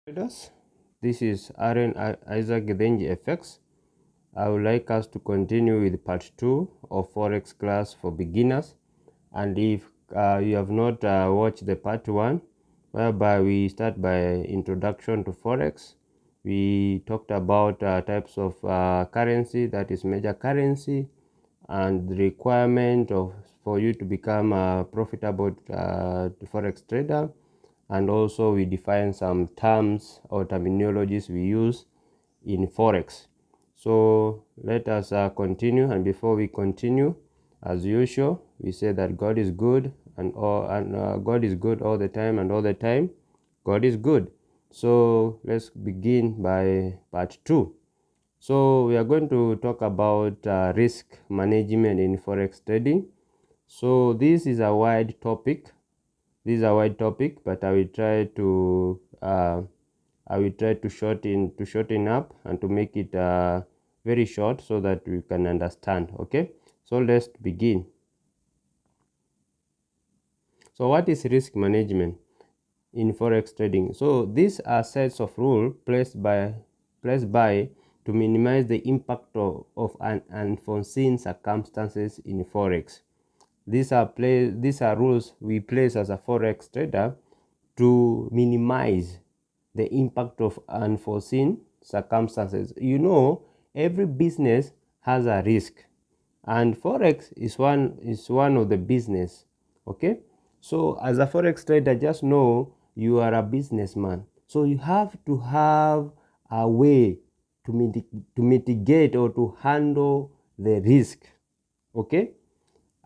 Traders, this is Aaron Isaac Gedenji FX. I would like us to continue with part 2 of Forex class for beginners. And if you have not watched the part 1, whereby we start by introduction to Forex, we talked about types of currency, that is major currency, and the requirement for you to become a profitable Forex trader. And also we define some terms or terminologies we use in Forex. So let us continue, and before we continue, as usual, we say that God is good, and God is good all the time, and all the time God is good. So let's begin by part 2. So we are going to talk about risk management in Forex trading. So this is a wide topic, but I will try to shorten up and to make it very short so that we can understand. Okay, so let's begin. So what is risk management in Forex trading? So these are sets of rules placed by to minimize the impact of unforeseen circumstances in Forex. These are rules we place as a Forex trader to minimize the impact of unforeseen circumstances. You know, every business has a risk, and Forex is one of the business. Okay, so as a Forex trader, just know you are a businessman, so you have to have a way to mitigate or to handle the risk. Okay,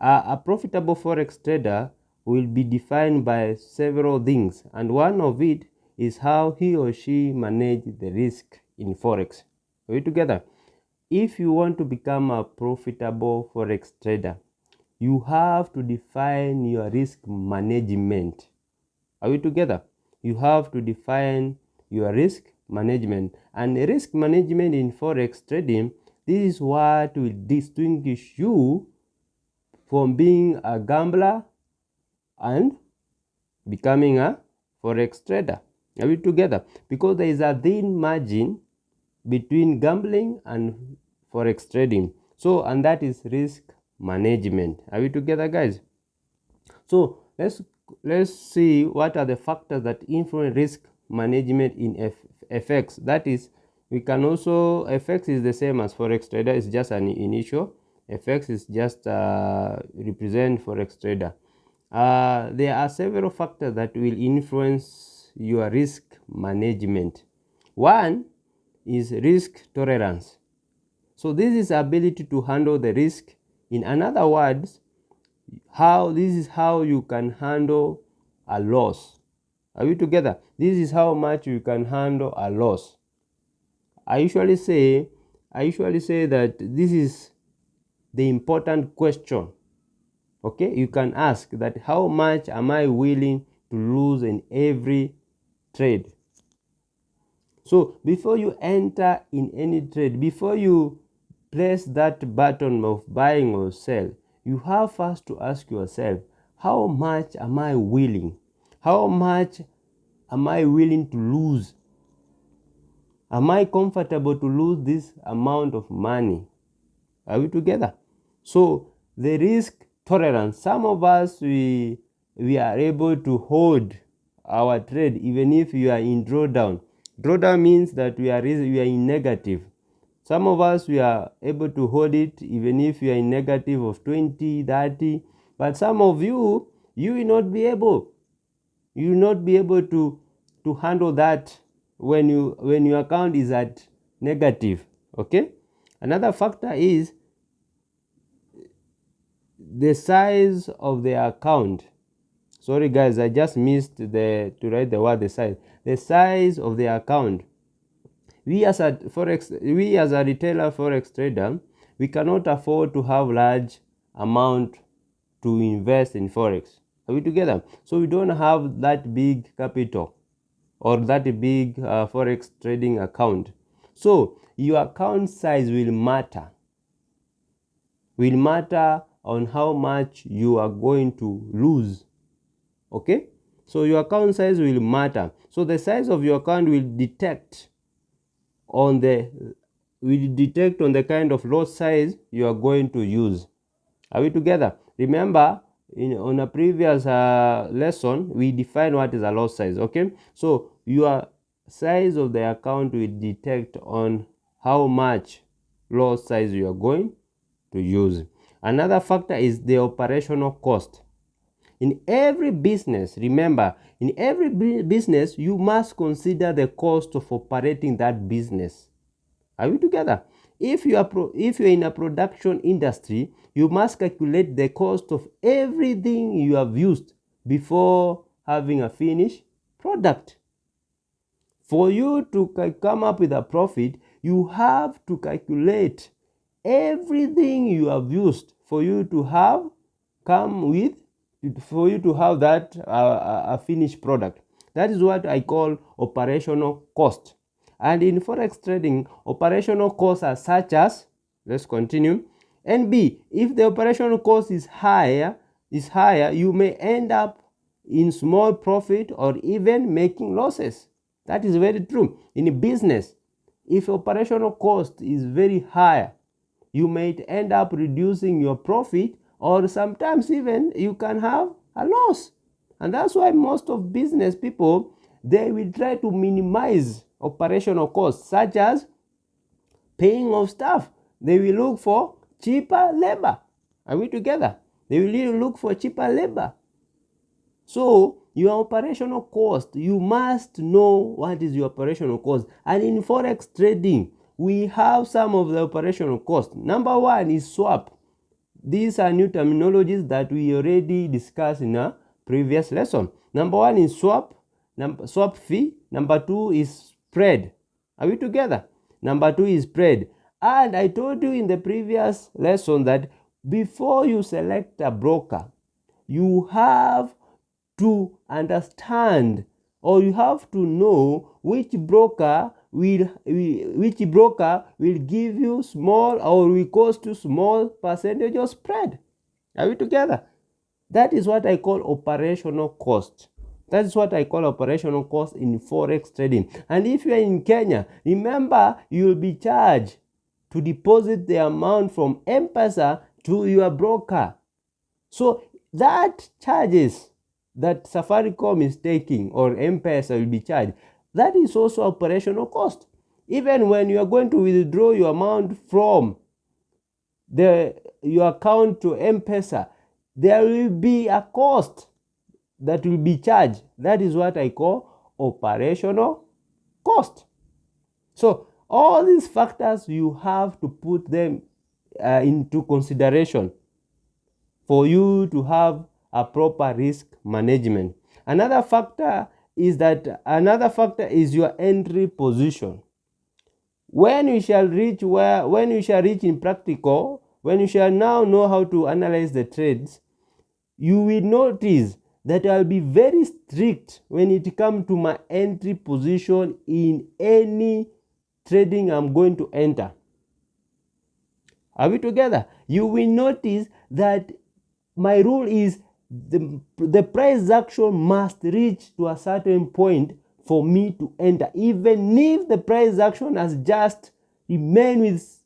a profitable Forex trader will be defined by several things, and one of it is how he or she manage the risk in Forex. Are we together? If you want to become a profitable Forex trader, you have to define your risk management. Are we together? You have to define your risk management. And risk management in Forex trading, this is what will distinguish you from being a gambler and becoming a Forex trader. Are we together? Because there is a thin margin between gambling and Forex trading. So, and that is risk management. Are we together, guys? So let's see what are the factors that influence risk management in FX. That is, we can also, FX is the same as Forex trader, it's just an initial. FX is just represent Forex trader. There are several factors that will influence your risk management. One is risk tolerance. So this is ability to handle the risk. In other words, this is how you can handle a loss. Are we together? This is how much you can handle a loss. I usually say that this is the important question. Okay, you can ask that, how much am I willing to lose in every trade? So before you enter in any trade, before you press that button of buying or sell, you have first to ask yourself, how much am I willing? How much am I willing to lose? Am I comfortable to lose this amount of money? Are we together? So the risk tolerance, some of us, we are able to hold our trade even if you are in drawdown. Drawdown means that we are in negative. Some of us, we are able to hold it even if you are in negative of 20, 30. But some of you, you will not be able. You will not be able to handle that when your account is at negative. Okay. Another factor is the size of the account. Sorry guys, I just missed to write the word the size. The size of the account. We as a retailer Forex trader, we cannot afford to have large amount to invest in Forex. Are we together? So we don't have that big capital or that big Forex trading account. So your account size will matter on how much you are going to lose. Okay, So your account size will matter. So the size of your account will detect on the kind of lot size you are going to use. Are we together? Remember, on a previous lesson, we defined what is a lot size. Okay, so your size of the account will detect on how much lot size you are going to use. Another factor is the operational cost. In every business, remember, in every business, you must consider the cost of operating that business. Are we together? If you are in a production industry, you must calculate the cost of everything you have used before having a finished product. For you to come up with a profit, you have to calculate everything you have used for you to have that a finished product. That is what I call operational cost. And in forex trading, operational costs are such as, let's continue, NB. If the operational cost is higher, you may end up in small profit or even making losses. That is very true. In business, if operational cost is very high, you might end up reducing your profit, or sometimes even you can have a loss. And that's why most of business people, they will try to minimize operational costs, such as paying of staff. They will look for cheaper labor. Are we together? They will look for cheaper labor. So your operational cost, you must know what is your operational cost. And in forex trading, we have some of the operational cost. Number one is swap. These are new terminologies that we already discussed in a previous lesson. Number one is swap fee. Number two is spread. Are we together? Number two is spread. And I told you in the previous lesson that before you select a broker, you have to understand, or you have to know which broker will give you small or will cost you small percentage of spread. Are we together? That is what I call operational cost. That is what I call operational cost in forex trading. And if you are in Kenya, remember, you will be charged to deposit the amount from M-Pesa to your broker. So that charges that Safaricom is taking, or M-Pesa will be charged, that is also operational cost. Even when you are going to withdraw your amount from your account to M-Pesa, there will be a cost that will be charged. That is what I call operational cost. So all these factors, you have to put them into consideration for you to have a proper risk management. Another factor is your entry position. When you shall reach in practical, when you shall now know how to analyze the trades, you will notice that I'll be very strict when it comes to my entry position in any trading I'm going to enter. Are we together? You will notice that my rule is the price action must reach to a certain point for me to enter. Even if the price action has just remained with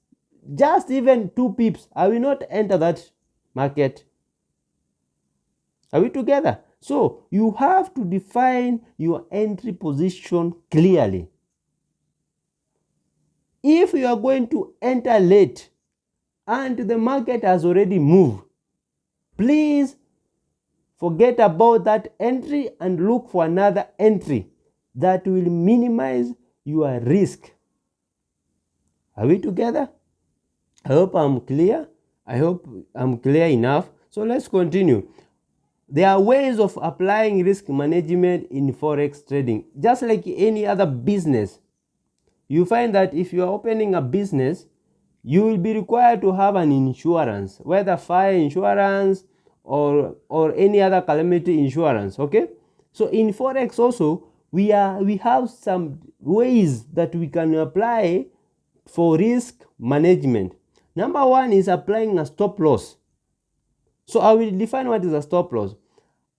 just even 2 pips, I will not enter that market. Are we together? So you have to define your entry position clearly. If you are going to enter late and the market has already moved, please forget about that entry and look for another entry that will minimize your risk. Are we together? I hope I'm clear. I hope I'm clear enough. So let's continue. There are ways of applying risk management in forex trading. Just like any other business, you find that if you are opening a business, you will be required to have an insurance, whether fire insurance or any other calamity insurance. Okay, so in forex also, we have some ways that we can apply for risk management. Number one is applying a stop loss. So I will define what is a stop loss.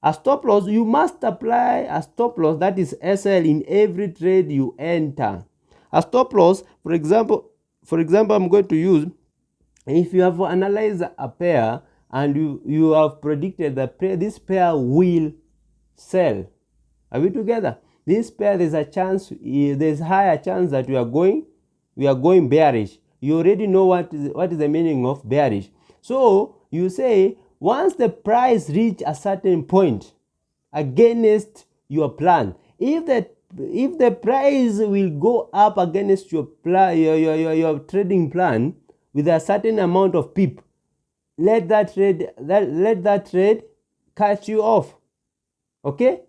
A stop loss, you must apply a stop loss, that is SL, in every trade you enter. A stop loss, for example, I'm going to use, if you have analyzed a pair and you have predicted that this pair will sell. Are we together? This pair, there's a chance, there's higher chance that we are going bearish. You already know what is the meaning of bearish. So you say, once the price reach a certain point against your plan, if the price will go up against your plan, your trading plan, with a certain amount of pip, let that trade cut you off. Okay,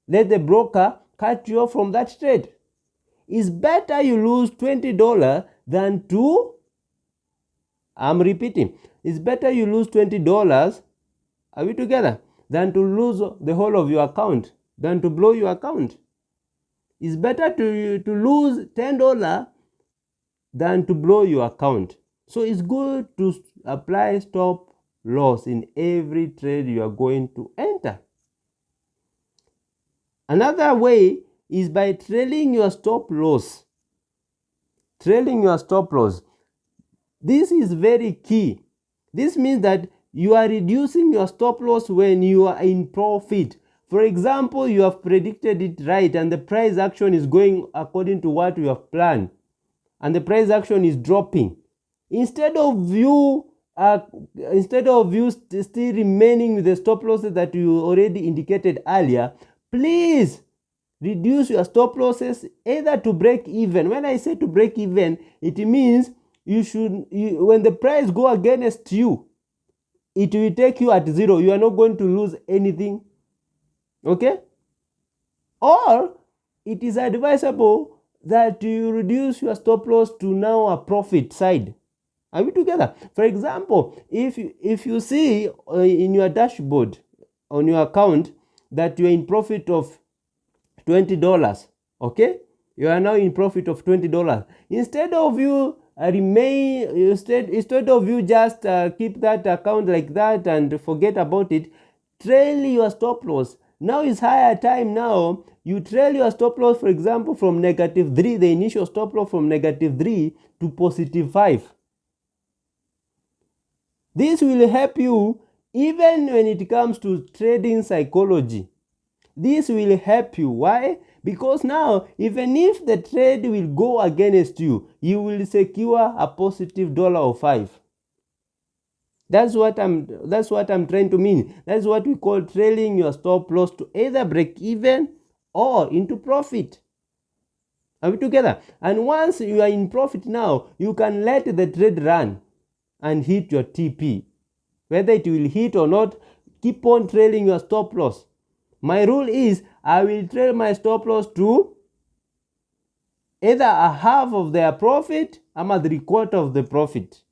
let the broker cut you off from that trade. It's better you lose $20 than to, I'm repeating, it's better you lose $20, are we together, than to lose the whole of your account, than to blow your account. It's better to lose $10 than to blow your account. So it's good to apply stop loss in every trade you are going to enter. Another way is by trailing your stop loss. Trailing your stop loss. This is very key. This means that you are reducing your stop loss when you are in profit. For example, you have predicted it right and the price action is going according to what you have planned, and the price action is dropping. Instead of you still remaining with the stop losses that you already indicated earlier, please reduce your stop losses either to break even. When I say to break even, it means when the price go against you, it will take you at zero. You are not going to lose anything. Okay? Or it is advisable that you reduce your stop loss to now a profit side. Are we together? For example, if you see in your dashboard on your account that you are in profit of $20, okay, you are now in profit of $20. Instead of you instead of you just keep that account like that and forget about it, trail your stop loss. Now is higher time. Now you trail your stop loss, for example, from -3, the initial stop loss from -3 to +5. This will help you even when it comes to trading psychology. This will help you. Why? Because now, even if the trade will go against you, you will secure a positive $5. That's what I'm trying to mean. That's what we call trailing your stop loss to either break even or into profit. Are we together? And once you are in profit now, you can let the trade run and hit your TP. Whether it will hit or not, keep on trailing your stop loss. My rule is I will trail my stop loss to either a half of their profit or 3/4 of the profit.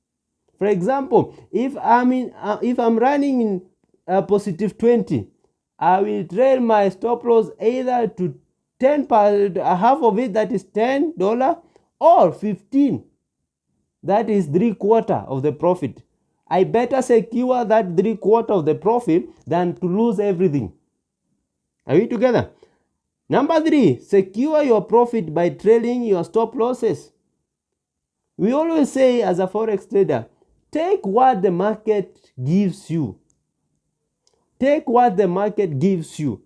For example, if I'm running in +20, I will trail my stop loss either to 10%, half of it, that is $10, or 15, that is 3/4 of the profit. I better secure that 3/4 of the profit than to lose everything. Are we together? Number 3, secure your profit by trailing your stop losses. We always say, as a Forex trader, take what the market gives you. Take what the market gives you.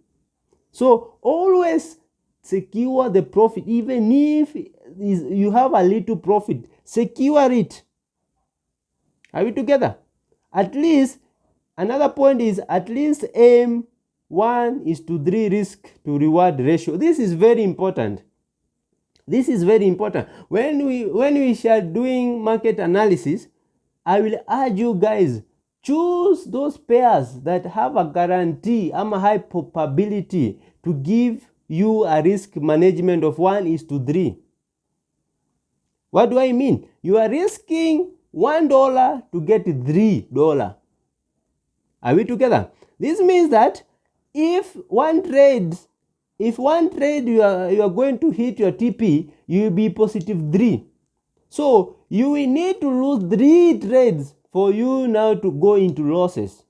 So always secure the profit. Even if you have a little profit, secure it. Are we together? At least, another point is, at least aim 1:3 risk to reward ratio. This is very important. This is very important. When we shall doing market analysis, I will urge you guys, choose those pairs that have a guarantee, a high probability to give you a risk management of 1:3. What do I mean? You are risking $1 to get $3. Are we together? This means that if one trade you are going to hit your TP, you will be +3. So you will need to lose 3 trades for you now to go into losses.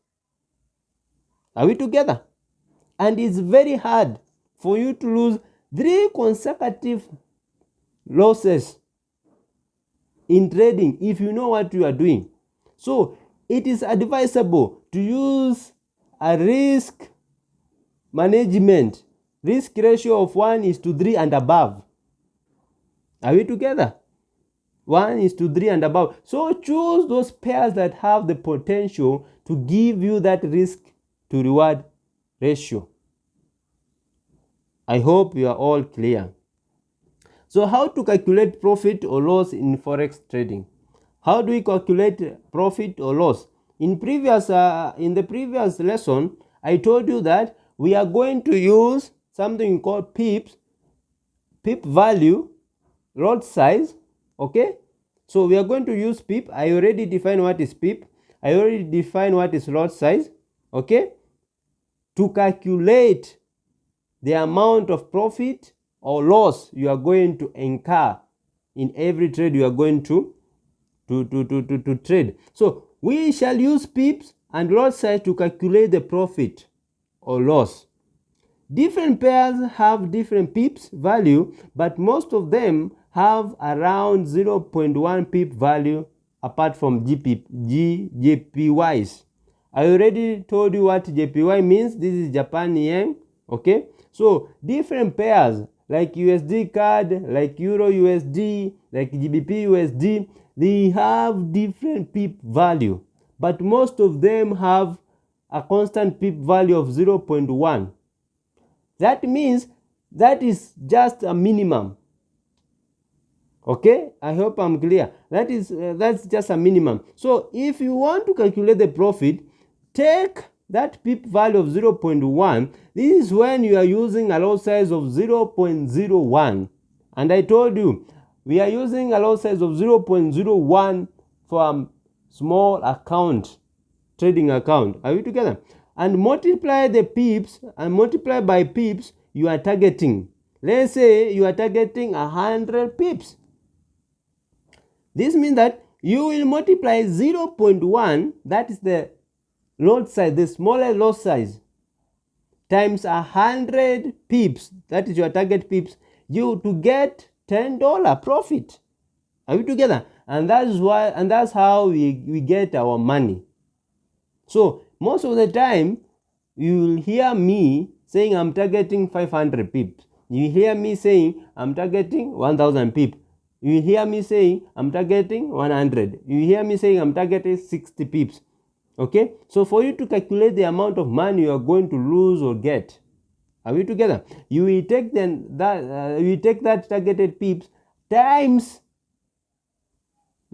Are we together? And it's very hard for you to lose 3 consecutive losses in trading if you know what you are doing. So it is advisable to use a risk management risk ratio of 1:3 and above. Are we together? 1:3 and above. So choose those pairs that have the potential to give you that risk to reward ratio. I hope you are all clear. So how to calculate profit or loss in forex trading? How do we calculate profit or loss? In the previous lesson, I told you that we are going to use something called pips, pip value, lot size. Okay, so we are going to use pip. I already defined what is pip. I already defined what is lot size. Okay, to calculate the amount of profit or loss you are going to incur in every trade you are going to trade. So we shall use pips and lot size to calculate the profit or loss. Different pairs have different pips value, but most of them have around 0.1 pip value apart from JPYs. I already told you what JPY means. This is Japan yen. Okay, so different pairs like USD CAD, like Euro USD, like GBP USD, they have different pip value, but most of them have a constant pip value of 0.1. That means that is just a minimum. Okay, I hope I'm clear. That's just a minimum. So if you want to calculate the profit, take that pip value of 0.1. This is when you are using a lot size of 0.01. And I told you we are using a lot size of 0.01 for a small account, trading account. Are we together? And multiply the pips and multiply by pips you are targeting. Let's say you are targeting 100 pips. This means that you will multiply 0.1, that is the lot size, the smaller lot size, times 100 pips, that is your target pips, you to get $10 profit. Are we together? And that's how we get our money. So most of the time you will hear me saying I'm targeting 500 pips. You hear me saying I'm targeting 1000 pips. You hear me saying I'm targeting 100. You hear me saying I'm targeting 60 pips. Okay, so for you to calculate the amount of money you are going to lose or get, are we together? You will take that targeted pips times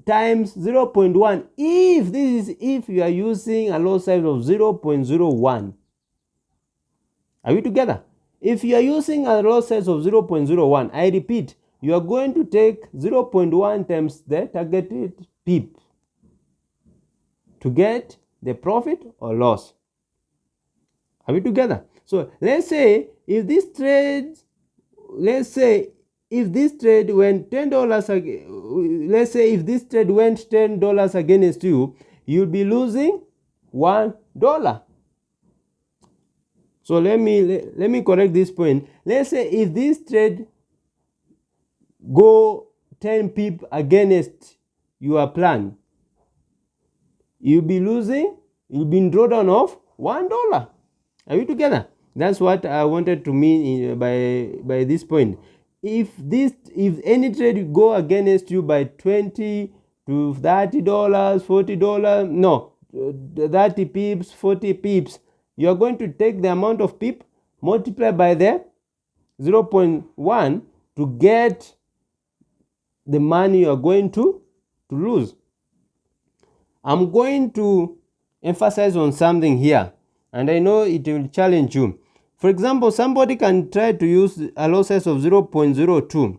0.1 if you are using a lot size of 0.01. Are we together? If you are using a lot size of 0.01, I repeat, you are going to take 0.1 times the targeted pip to get the profit or loss. Are we together? So let's say if this trade went $10, let's say if this trade went $10 against you, you'll be losing $1. So let me correct this point. Let's say if this trade go 10 pip against your plan, you'll be losing, you'll be in drawdown of $1. Are we together? That's what I wanted to mean by this point. If any trade go against you by $20 to $30, $40, no, 30 pips, 40 pips, you are going to take the amount of pip, multiply by the 0.1 to get the money you are going to lose. I'm going to emphasize on something here, and I know it will challenge you. For example, somebody can try to use a lot size of 0.02.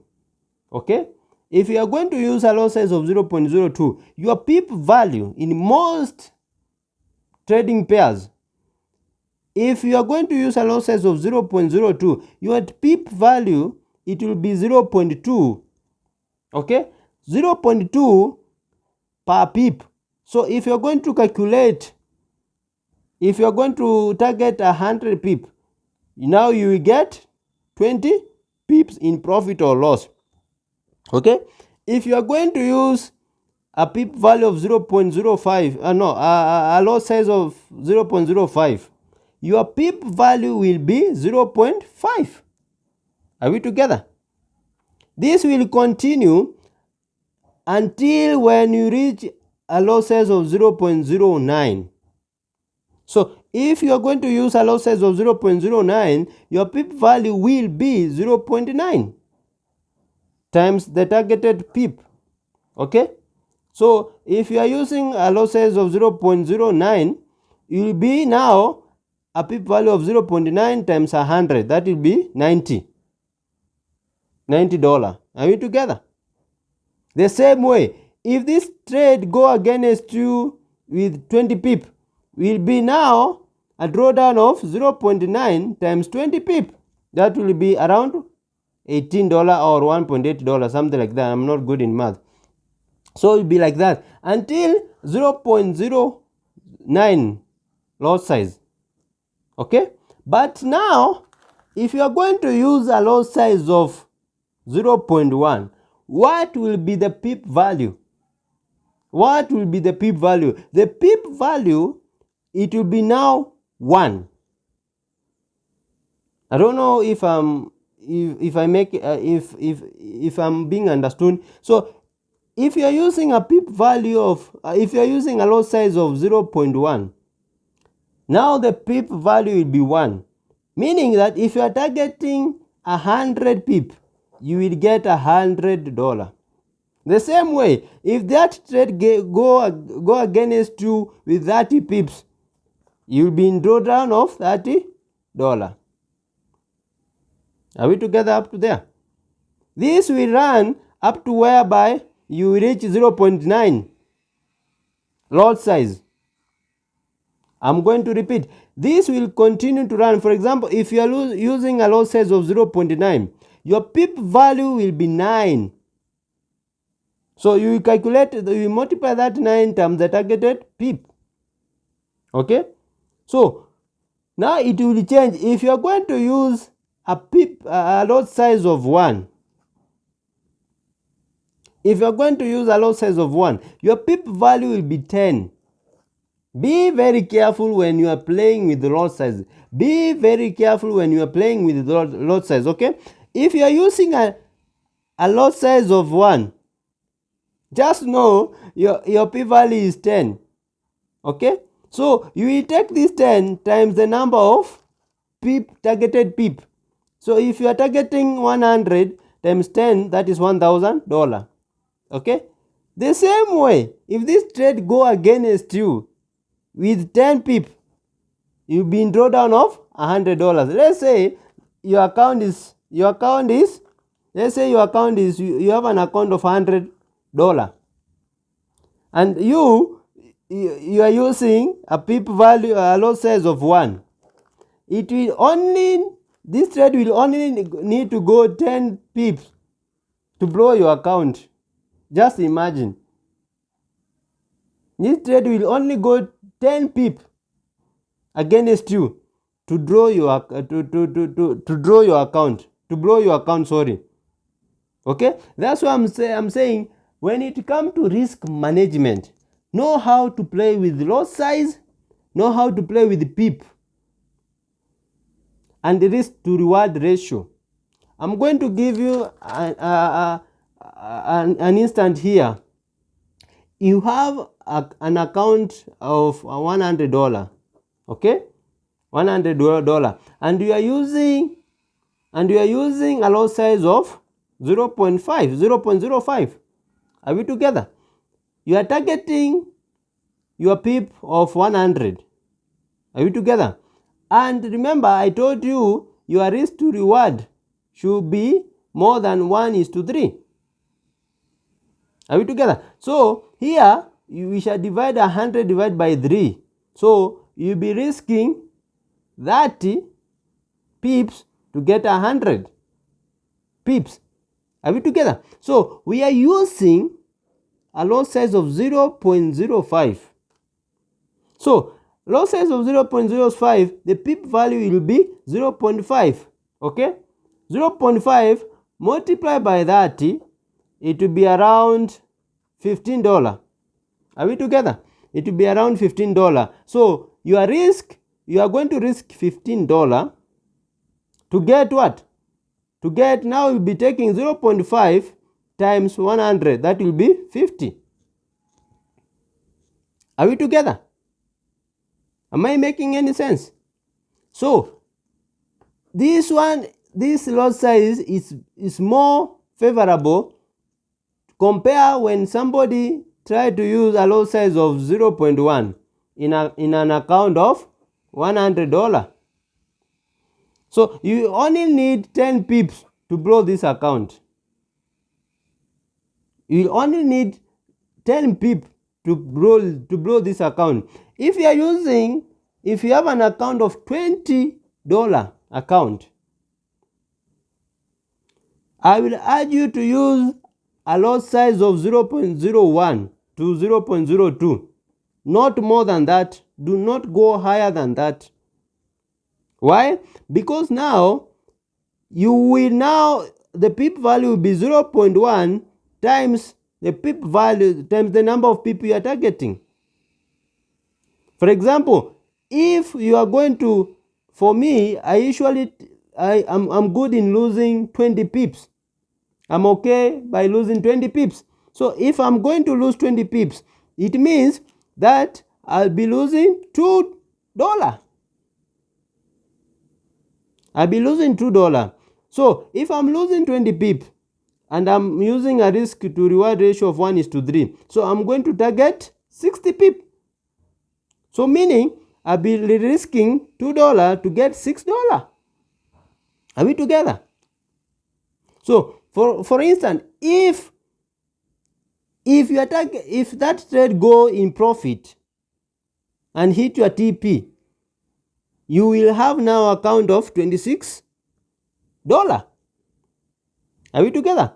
Okay? If you are going to use a lot size of 0.02, your pip value in most trading pairs, if you are going to use a lot size of 0.02, your pip value, it will be 0.2. Okay? 0.2 per pip. So if you're going to calculate, if you're going to target 100 pip, Now you will get 20 pips in profit or loss. Okay, if you are going to use a pip value of 0.05, a loss size of 0.05, your pip value will be 0.5. Are we together? This will continue until when you reach a loss size of 0.09. So if you are going to use a loss size of 0.09, your pip value will be 0.9 times the targeted pip. Okay, so if you are using a loss size of 0.09, you will be now a pip value of 0.9 times 100. That will be $90. Are we together? The same way, if this trade go against you with 20 pip, will be now a drawdown of 0.9 times 20 pip. That will be around $18 or $1.8, something like that. I'm not good in math. So it will be like that until 0.09 loss size. Okay, but now if you are going to use a loss size of 0.1, what will be the pip value? What will be the pip value? The pip value, it will be now 1. I don't know if I'm being understood. So if you are using a pip value of if you are using a loss size of 0.1, now the pip value will be 1, meaning that if you are targeting 100 pip, you will get $100. The same way, if that trade go against you with 30 pips, you will be in drawdown of $30. Are we together up to there? This will run up to whereby you reach 0.9 lot size. I'm going to repeat. This will continue to run. For example, if you are using a lot size of 0.9, your pip value will be 9. So you calculate, you multiply that 9 times the targeted pip. Okay? So now it will change. If you are going to use a lot size of 1, if you are going to use a lot size of 1, your pip value will be 10. Be very careful when you are playing with the lot size. Be very careful when you are playing with the lot size. Okay, if you are using a lot size of 1, just know your p value is 10. Okay, so you will take this 10 times the number of targeted pip. So if you are targeting 100 times 10, that is $1,000. Okay, the same way, if this trade go against you with 10 pip, you'll be in drawdown of $100. Let's say you have an account of $100, and you are using a pip value, a lot size of 1. This trade will only need to go 10 pips to blow your account. Just imagine, this trade will only go 10 pips against you to draw your to blow your account. Sorry. Okay, that's why I'm saying when it comes to risk management, know how to play with lot size, know how to play with pip and the risk to reward ratio. I'm going to give you an instant here. You have an account of $100. Okay, $100, and you are using a lot size of 0.05. Are we together? You are targeting your pip of 100. Are we together? And remember, I told you your risk to reward should be more than 1:3. Are we together? So here we shall divide 100 divided by 3. So you'll be risking 30 pips to get 100 pips. Are we together? So we are using a lot size of 0.05. So lot size of 0.05, the pip value will be 0.5. Okay, 0.5 multiplied by 30, it will be around $15. Are we together? It will be around $15. So your risk, you are going to risk $15 to get what? To get, now you'll be taking 0.5 times 100, that will be 50. Are we together? Am I making any sense? So this one, this lot size is more favorable. Compare when somebody try to use a lot size of 0.1 in an account of $100. So you only need 10 pips to blow this account. You only need 10 pip to blow this account. If you are using, if you have an account of $20 account, I will urge you to use a lot size of 0.01 to 0.02. Not more than that. Do not go higher than that. Why? Because now you will, now the pip value will be 0.1 times the pip value times the number of people you are targeting. For example, if you are going to, for me, I'm good in losing 20 pips. I'm okay by losing 20 pips. So if I'm going to lose 20 pips, it means that I'll be losing $2. I'll be losing $2. So if I'm losing 20 pips and I'm using a risk to reward ratio of 1:3, so I'm going to target 60 pips. So meaning I'll be risking $2 to get $6. Are we together? So for instance, if that trade go in profit and hit your TP, you will have now a count of $26. Are we together?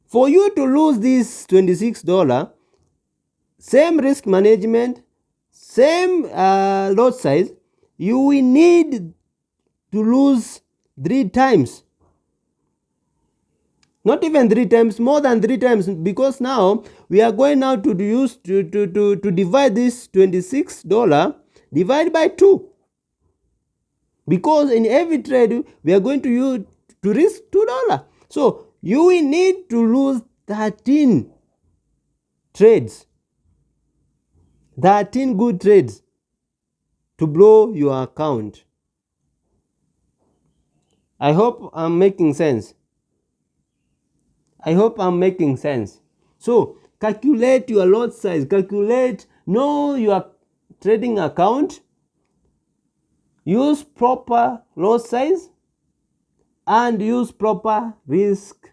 For you to lose this $26, same risk management, same lot size, you will need to lose 3 times. Not even 3 times, more than 3 times, because now we are going now to use to divide this $26 divide by 2. Because in every trade we are going to use to risk $2. So you will need to lose 13 trades, 13 good trades to blow your account. I hope I'm making sense. I hope I'm making sense. So calculate your lot size, know your trading account, use proper lot size, and use proper risk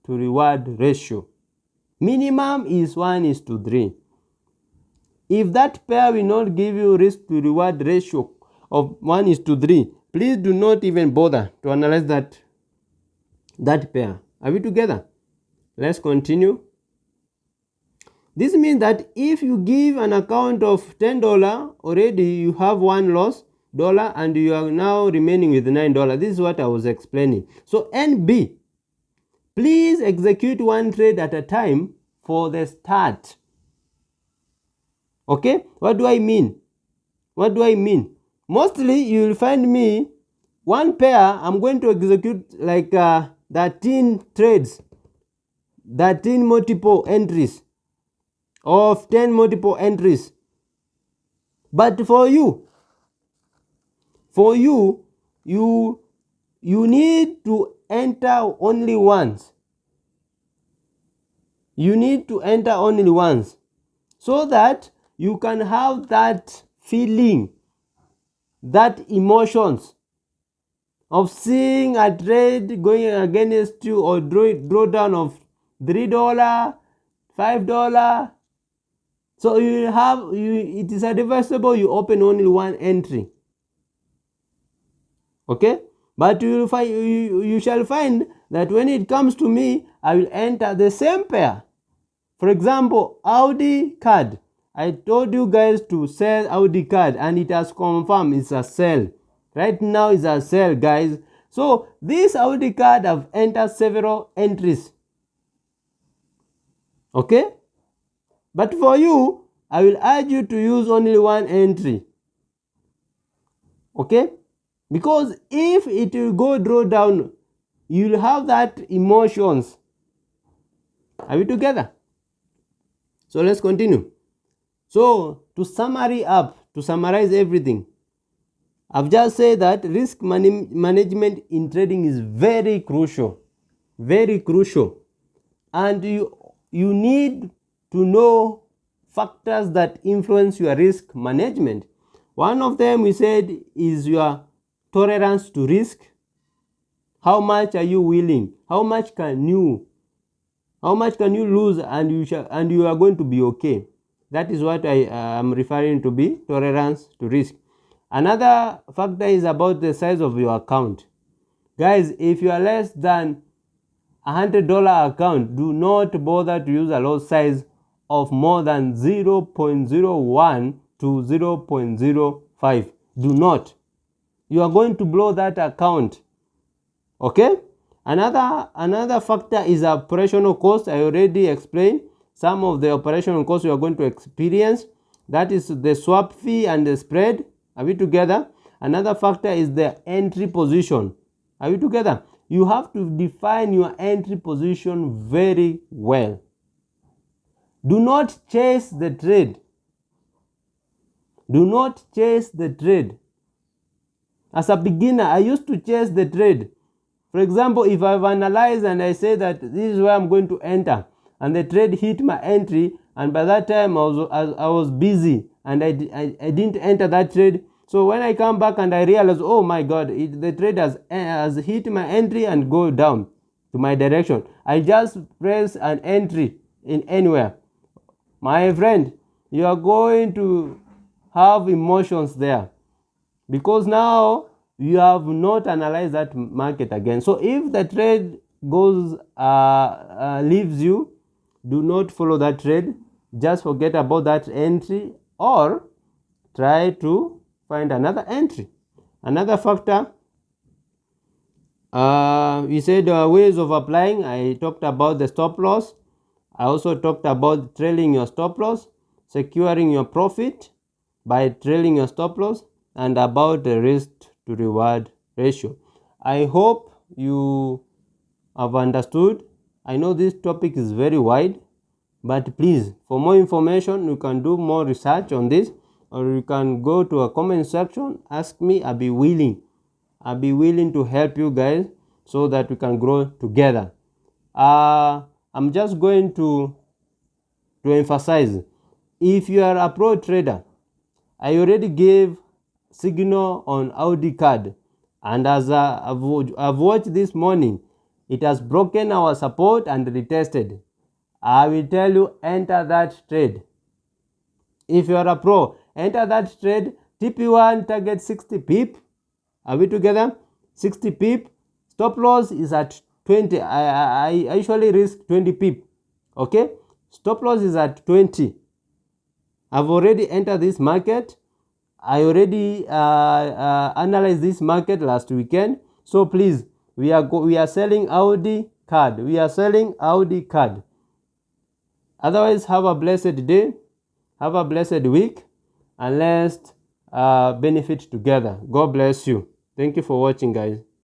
to reward ratio. Minimum is 1:3. If that pair will not give you risk to reward ratio of 1:3, please do not even bother to analyze that pair. Are we together? Let's continue. This means that if you give an account of $10, already you have one loss dollar and you are now remaining with $9. This is what I was explaining. So NB, please execute one trade at a time for the start. Okay, what do I mean? Mostly you will find me one pair, I'm going to execute like 13 trades, 13 multiple entries of 10 multiple entries. But for you, you need to enter only once. You need to enter only once so that you can have that feeling, that emotions of seeing a trade going against you or draw down of $3, $5. So you have, it is advisable you open only one entry. Okay, but you shall find that when it comes to me, I will enter the same pair. For example, Audi card, I told you guys to sell Audi card, and it has confirmed it's a sell. Right now it's a sell, guys. So this Audi card have entered several entries. Okay? But for you, I will urge you to use only one entry. Okay? Because if it will go draw down, you will have that emotions. Are we together? So let's continue. So to summarize everything, I've just said that risk management in trading is very crucial, and you need to know factors that influence your risk management. One of them we said is your tolerance to risk. How much are you willing? How much can you lose, and you are going to be okay? That is what I am referring to be tolerance to risk. Another factor is about the size of your account. Guys, if you are less than $100 account, do not bother to use a lot size of more than 0.01 to 0.05. Do not. You are going to blow that account. Okay? Another factor is operational cost. I already explained some of the operational costs you are going to experience. That is the swap fee and the spread. Are we together? Another factor is the entry position. Are we together? You have to define your entry position very well. Do not chase the trade. Do not chase the trade. As a beginner, I used to chase the trade. For example, if I've analyzed and I say that this is where I'm going to enter, and the trade hit my entry, and by that time I was busy and I didn't enter that trade. So when I come back and I realize, oh my God, the trade has hit my entry and go down to my direction, I just press an entry in anywhere. My friend, you are going to have emotions there, because now you have not analyzed that market again. So if the trade goes leaves you, do not follow that trade. Just forget about that entry, or try to find another entry. Another factor, we said ways of applying. I talked about the stop loss. I also talked about trailing your stop loss, securing your profit by trailing your stop loss, and about the risk to reward ratio. I hope you have understood. I know this topic is very wide, but please, for more information, you can do more research on this, or you can go to a comment section, ask me. I'll be willing to help you guys so that we can grow together. I'm just going to emphasize, if you are a pro trader, I already gave signal on Audi card, and as I've watched this morning, it has broken our support and retested. I will tell you, enter that trade. If you are a pro, enter that trade. TP1 target 60 pip. Are we together? 60 pip. Stop loss is at 20. I usually risk 20 pip. Okay, stop loss is at 20. I've already entered this market. I already analyzed this market last weekend. So please, we are selling Audi card. We are selling Audi card. Otherwise, have a blessed day. Have a blessed week, and let's benefit together. God bless you. Thank you for watching, guys.